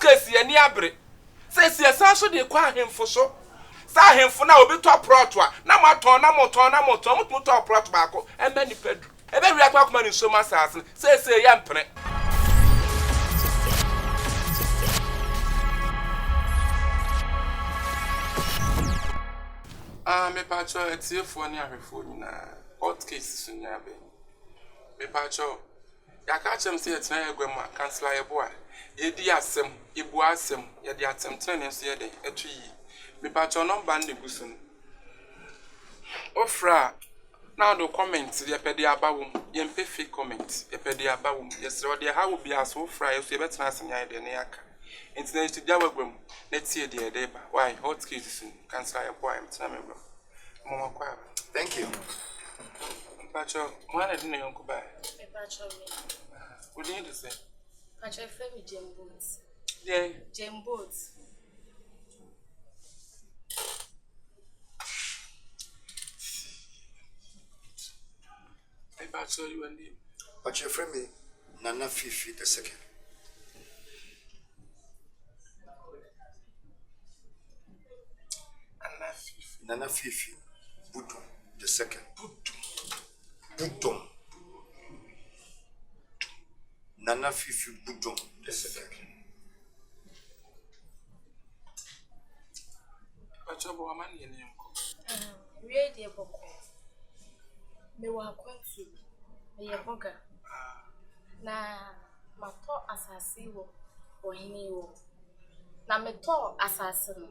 court case ye ni abre say say so de kwa ahemfo so sa ahemfo na obi to proto a na maton na moton to proto ba ko e ma ni pedu e be wi akwa kuma ni so ma sase say ya mpene me pacho etiefo ni ahwefo ni na court case so nya be me pacho ya ka chem se etena egwema kansela Yeboah edi asem Yeboah asem ye di atem tene so ye de etu yi me pacho number ndi gusun ofra now do comment ye pede abawum ye mpe fake comment ye pede abawum yes ro de ha wo bia so ofra ye so ye betena asem ya de ne yaka internet to dia wagwem na tie de de ba why hot case kansela Yeboah em tena megwem mama kwa thank you pacho mwana dine yonko ba pacho me what do you say pacho friend me Jembot yeah Jembot I pacho you and him pacho friend me Nana Fifi the second Nana Fifi Budum the second Budum Nana Fifi Budum the second pacho bo amani ye nyonko we dey boko me wa kwantu me Yeboah na mato asase wo ohini wo na meto asase no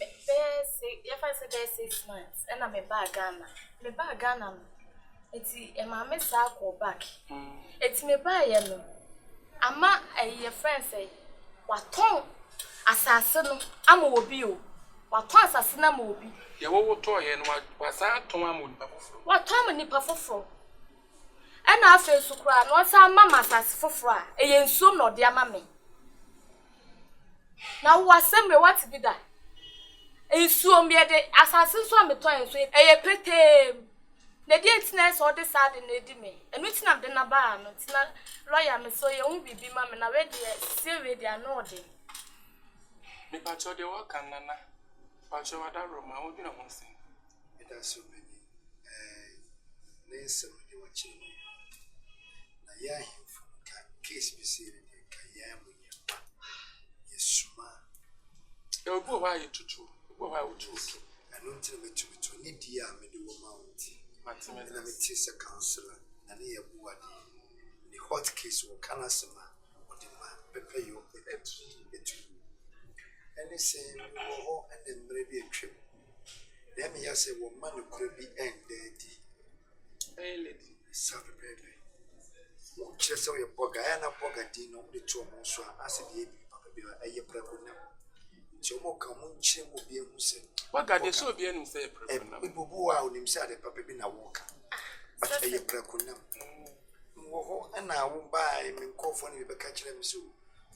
if I say 6 months and I'm a bag Ghana it's a mamma sack or back it's me buy yellow ama a friend say what tongue assassin am will be you what tongue assassin am will be ya wo to ye no was a ton am what time ni pafofo and I feel so cry no say mama assassin fofo a yen so no dia mama now what say me what be that Ensuo mbe de assassin so ameton so eye petem na di etiness all this sad na di me enu tina de na ba no tina lawyer me so ye hu bibi ma me na we de se we de ano de me pacho de wa kan nana pacho wada roma o bi na ho se it has so many nessa de wachi na ya himfu ka case be say de ka ya mu ya yesuma e obo wa ye tutu why would you? I don't tell me to need the army do amount. And I'm a teacher counselor, and Yeboah the hot case will can answer or the man prepare you it. And they say, oh, and then maybe a trip. Let me just say, well, man could be end hey, lady, so prepared. Just so your Bogayana Bogadino, the 2 months, I said, a year pregnant. Chomo kamun chemo bi enu se wagade so bi enu se prekonam ibubu a onim se ade papa bi na woka but eye prekonam wo ho na wo ba mi nkofo ne be ka kire mi so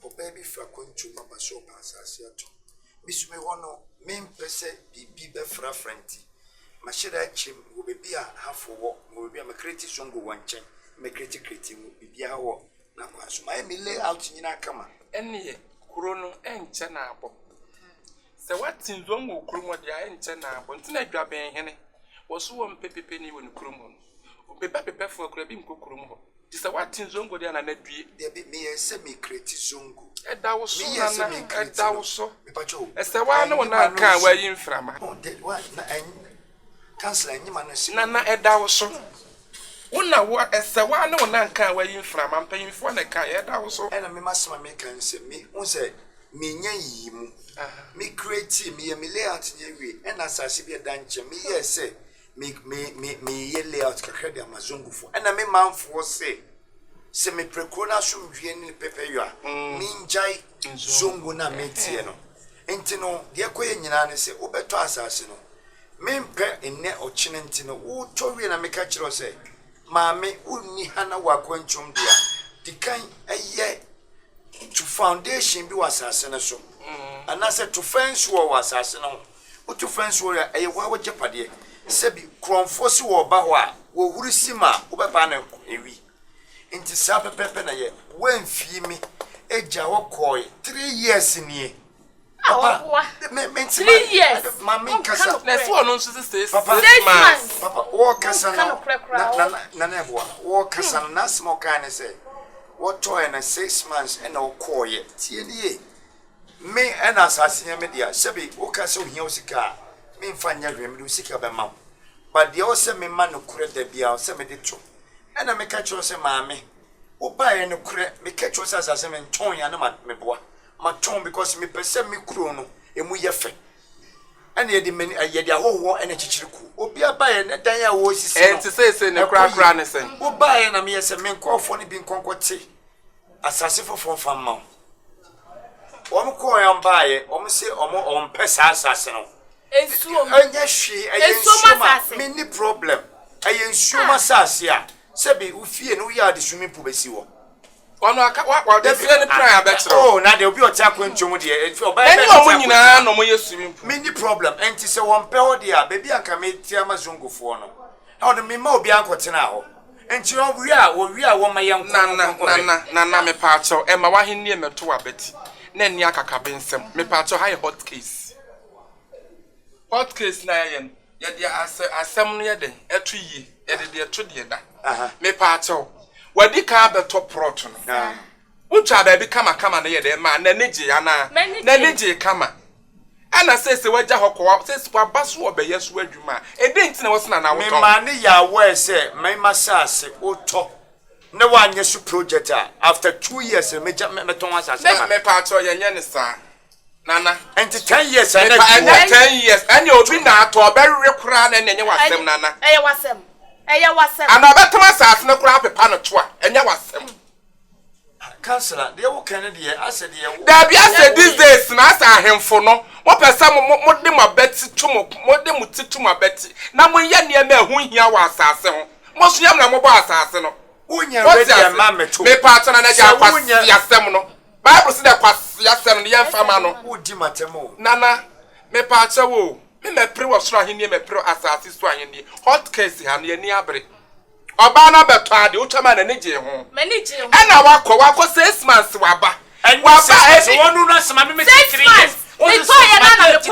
oba bi fra kwantu maba so pa asase ato bisume ho no mempese bibi be fra frenti mashira chim wo bebi a hafo wo wo bebi a makreti songo wanchen makreti kreti wo bibi a wo na kwaso ma mi lay out nyina kama enne kuro no enche na abo se watin zongo krumo dia enche na abo ntina dwa ben hene wo so wo mpepepe ni woni krumo no opepepe fo kura bi mko krumo ho ti se watin zongo dia na nadue dia bi me yese me kreti zongo eda wo so na eda wo so se wa na wona kan wa yin frama wa na cancel nyima no si na eda wo so wona wo se wa na wona kan wa yin frama mpanyimfo na kan eda wo so ena me masema me kan se me unse me nya yi mu me create me layout nye wi ena asase bi danche me yese me ye layout kakra de amazongufo ena me manfo se me prekona somdwe ni pepe yo a me njai zongo na metie no enti no de koye nyina ne se obeto asase no me mpe enne ochine enti no wo to wi na me ka kire se maame unni hana wakwanchum dia dikan eye to foundation bi wasase ne so anase to fence wo wasase no wo to fence wo eye wa wajepade se bi kronfo si wo ba ho a wo hurisi ma wo beba na ewi nti sa pepepe na ye wamfie mi eja wo koi 3 years ni. Papa, 3 years. Mami kasa. Na so no nso say 6 months. Papa, wo kasa na Yeboah. Wo kasa na small kind say. What toy na 6 months and no koi. Tie die. Me and assassin media. Sebi wo kasa wo hia osika. Me mfanya hwem do sika be ma. But the also me man no kure da bia se me de to. And I make a choice maame. Wo buy no kure me catch us as me nton ya na me boa. Ma ton because me pese me kuro no emu ye fe. And ye de many ye de ahoho and chichiriku. Obi abaye na dan ya wo sisi. Enti say ne kra ne sen. Wo buy na me ye se me nkofo ne bi nkonkote. Asase fofo famma. Wo mko ya mbaye, wo se omo pesa asase no. Ensuo. Anya hwe ayensuoma me ni problem. Ayensuoma asase a sebi ufie no ya de swimming pool besi wo. Ono aka wa de fie ne plan abetro. Oh, na de obi ota kwantwom de oba eni wo nyina no mo ye swimming pool. Me ni problem enti se won pe ho de a bebi anka me tia mazongofo no. Ha do me ma obi ankotena ho. Enti wo wi a wo ma ye na me pa acho e ma wa henni e meto abeti. Na ni akaka bensem. Me pa acho high hot case. Hot case na ye de asem no ye den etu yi. Ye de etu de da. Me pa acho wadi ka beto prot no. Ucha baby kama na ye de ma na neji ana. Na neji kama. Ana se waja hokwa se kwa baso obeye so adwuma. E de ntina wose na na woto. Me ma ne ya we se me masase oto. Ne wanye su project after 2 years me ton asase. Me pa acho ye nye ne sa. Nana, enti 10 years and 10 years. And you be na to obere kura na enye wasem nana. Eye wasem. Ana obetama asase ne kura pepa no to a enye wasem. Councillor, they will Kennedy. I said, there be said these days, na asa ahemfo no. Mo pesa mo de mo beti tumo, mo de mo ti tumo beti. Na mo ye ne ma hu hia wa asase ho. Mo so yam na mo bo asase no. Unya ready ma me to. Me pa to na na ja kwasi yasem no. Bible say the kwasi yasem no ye fama no. Udi matemo. Nana, me pa che wo. Me pre wo soro aheni me pre asase so aheni. Hot case ha ne ni abre. Oba na beto ade utama na neje ho. Manage ho. Ana wakọ 6 months waba. Waba e wonu no asema me 3 years. Me to ye na me to.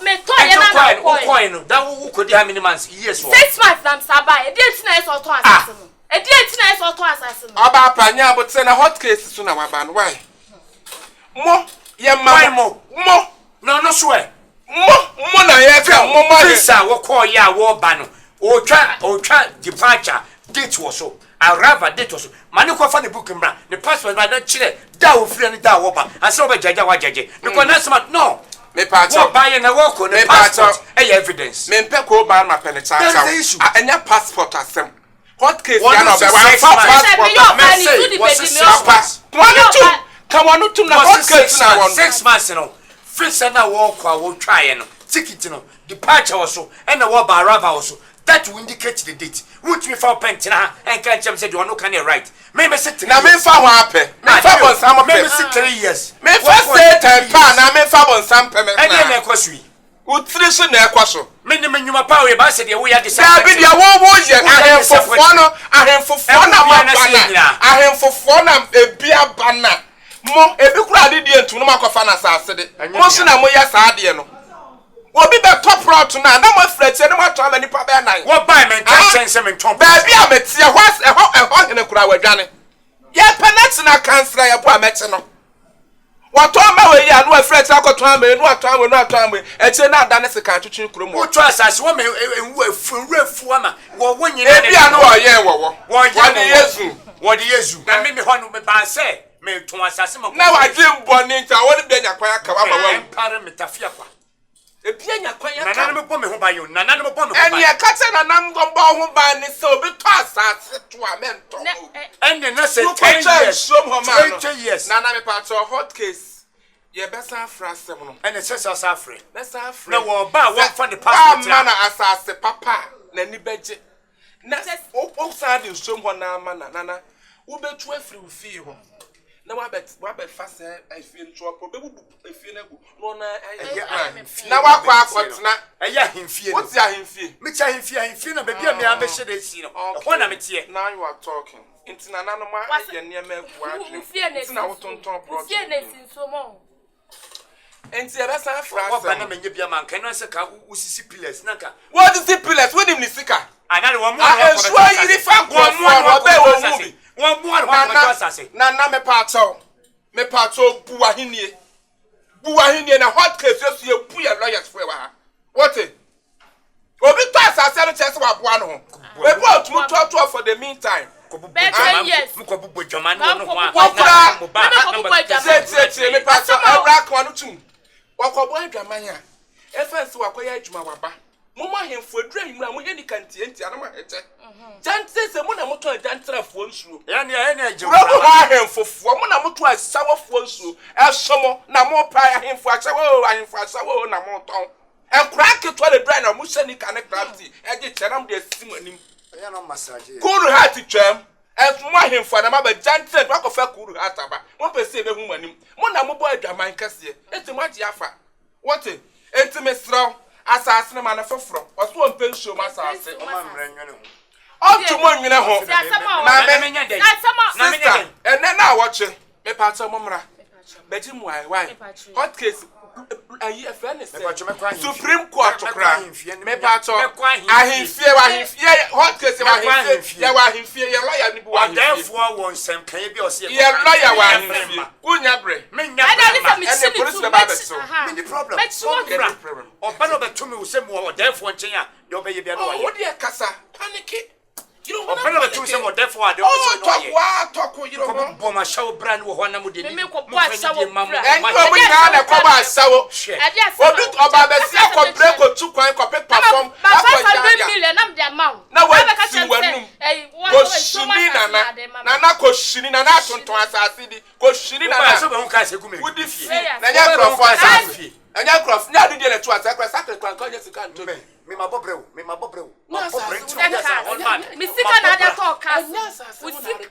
Me to ye na me coin no. That who could how many months? Years. 6 months nam saba. E dey tina eso to asase no. E dey tina eso to asase no. Oba apanya abote na hot case so na waba no why? Mo ye ma mo. No swear. Mo na ye ka mo ma ye. Sir wo call ya wo ba no. Ocha departure date was so. Arrival date was so. Mani ko fa the book mra. The passport na chire. Da wo free ni da wo ba. Ase wo be jaja wa jaje. Because next month no. Me pa cho. Wo ba ye na wo ko the passport. Evidence. Me mpe ko ba ma penetra cha. Enya passport asem. Hot case ya no be passport. Come on to na hot case na won. 6 months no. Visa na wo kwa wo try no. Ticket no. Departure was so. And the wo ba arrival was so. That will indicate the date. Which me for pentina and can't say you no can right. Me sit na me fa ho ape. Me fa bon sam pe. Me sit 3 years. Me fa say 10 pa na me fa bon sam pe me. And then ekosui. Utiri so na ekwaso. Me ni menuma pa we ba say de we ya de say. Da bi de wo ye ahemfofo na mabana. Ahemfofo na ebia bana. Mo ebi kura de de ntu no makofa na asase de. Mo so na mo ya sa de no. Obi be top route na mo frete ne mo to ama nipa be nan. Wo buy men can sense men top. Ba bia metie ho hene kura wadwane. Ye penalty na cancel ya bo amete no. Wato ama we ya no frete akoto ama no ato ama e che na adane se kan twetwe kuro mo. Wo to asase wo me fu ama. Wo nyina e bia no wo ye wo. Wo de Yesu. Na me ho no me ba say me to asase mo. Na wa gye mboni nta wo de bia nyakwan aka wa ma wa. Empare metafia kwa. Ebia nyakwan ya Nana me bo me ho ba yo. Nana me bo me ho ba. Eni e ka che na nam go ho ba ni se obi to asase to amento. And then say 10 years. 20 years. Nana me pa to hot case. Ye besa afra asem no. And it says us afre. Besa afra. Na wo ba wo fa the passport. Na asase papa na ni beje. Na o sa de nsom ho na ama na nana wo betu afri wo fie ho. na wabet fast I feel trouble be feel no na na wakwa akotena eya hemfie no what's your hemfie me cha hemfie na baby me ambehye de si no ho na metie now you are talking intina nanu ma ye niam agu adwe intina wotonton project fie na sinso mo enti e be san fra ba na menye bia man kan no se ka usisi pillars na ka what is the pillars with him ni sika anale wo mo ensure yiri fa ko mo be wo mu wo mo ko asase na me pa cho buahenie na hot case so ye pu ye lawyers for wa what it obi to asase no chese wa boa no ho we bo otumu to for the meantime yes mko bubo dwama no ho a mo ba no me pa cho ebra kan no tum wakobo adwaman a efense wakoya adwuma waba mo ma hemfo adura yimra mo he ni kantie ntia na ma hete jante se mo na mo to jantrafo nsuo ya ne agye wo ha hemfofo mo na mo to asawofo nsuo esomo na mo pa hemfo asawo na mo ton enkura keto le dry na mo hye ni kan crafty eje cheram de sim anim ya no massage kuru hat twam mo hemfo na ma ba jantre ba ko fa kuru hat aba mo pese be hu anim mo na mo bo adwaman kase enti mo agye afa what enti mesro asase na ma foforo oso mpensuo ma asase o ma mre nwene ho Otumo nwene ho na me nya dey na me nya ene na awoche me pa cha momra beji mu ai why hot case ayi efene say Supreme Court kra me pa cha ahimfie hot case wa ahimfie ye lawyer ni bu wa therefore won sem kan bi o se ye lawyer wa ahimfie kunya bre me nya ene police be ba be so me the problem oba no be to me wo se mo therefore nchen a de obeye bia no wa wo de kasa panic. You don't want to do some therefore I don't talk you don't want bomb show brand wo na mo de me ko bo asawo and you we na ko ba asawo obi oba be si akopre ko tu kwan ko perform $500 million am de amount na wa si wanum ko shini na ko shini na atonton asase di ko shini na so be hu ka se gumi wo di fi na nya crofo asase anya crofo nya do de le tu asase sakre kwan ko je sika nto me ma bobreu mi sika na ada talk cast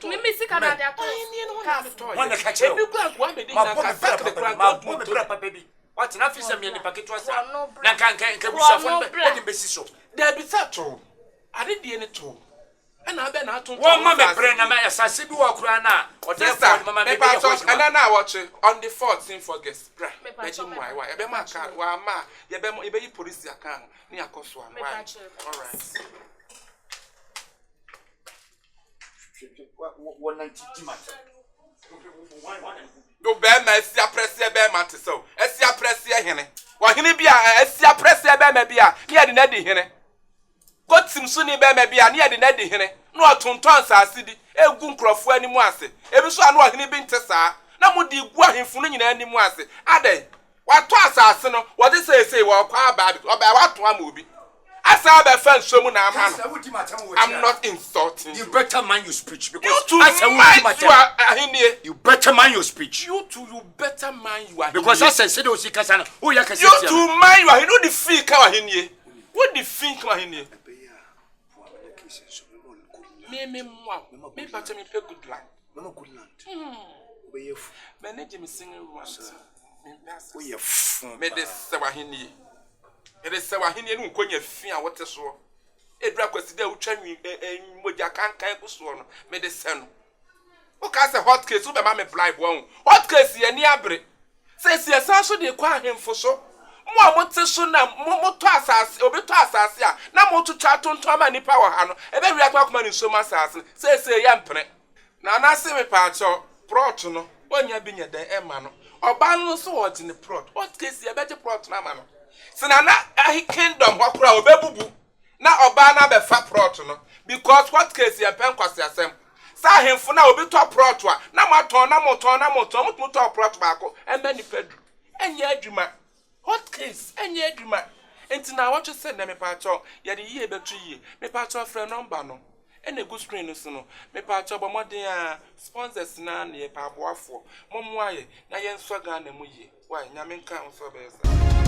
mi sika na ada talk one ka che ebi kwa kwa me ma bo me bra papa bi what na fi se me ni paketo asa na kan busa fo be besi so there be sato ade die ne to na be na atonto wo ma me bre na ma asase bi wa kura na o de for mama me be na na watch on the 14th August bra beji mu ai wa e be ma ka wa ma ye be yi police akan ni akoso an wa all right wo na ti mata do be ma esia presse be ma te so esia presse hene wa hene bia esia presse be ma bia ni ade na di hene kotim so ni be ma bia ni ade na di hene no atonton saase di egu nkrofo animu ase ebi so anu hene bi nte saa na mo di gu ahemfu no nyina animu ase adai wato asase no wo de say wo kwa aba bi oba wato ama obi asa be fa nso mu na ama no I'm not insulting you better mind your speech because you better mind your speech you better mind your because I said o sikasa na o ya kase you to mind your you know the fee ka ahenie what the fee ka ahenie me pacha me pay good land manage me singing room me de sewahenie it is sewahenie no nkonya fi a wote so edura kwasi da utwanwi moja kankan kuso no me de se no o ka se hot case u be ma me bribe won hot case ye ni abre se san so de kwa ahemfo so mo amote so na mo to asase obi to asase a na mo to twa tonton ma nipa wo ha no e be wi akwa kuma ni so ma asase se ye mpre na se me pa cho prot no onya binya den e ma no oba no so wo di ni prot hot case ye be je prot na ma no sina na kingdom hokura obebubu na oba na be fa prot no because what case ye pen kwase asem sa hemfo na obi to prot a na maton na moton mutu to prot ba ko embe ni pedu enye adwuma hot case enye adwuma enti na what you said na me pa cho ye de ye betu ye me pa cho frɛ number no ene go screen no so no me pa cho bomoden a sponsors na na ye pa boafo mommo aye na ye nso ga na mu ye why nyame nka nso be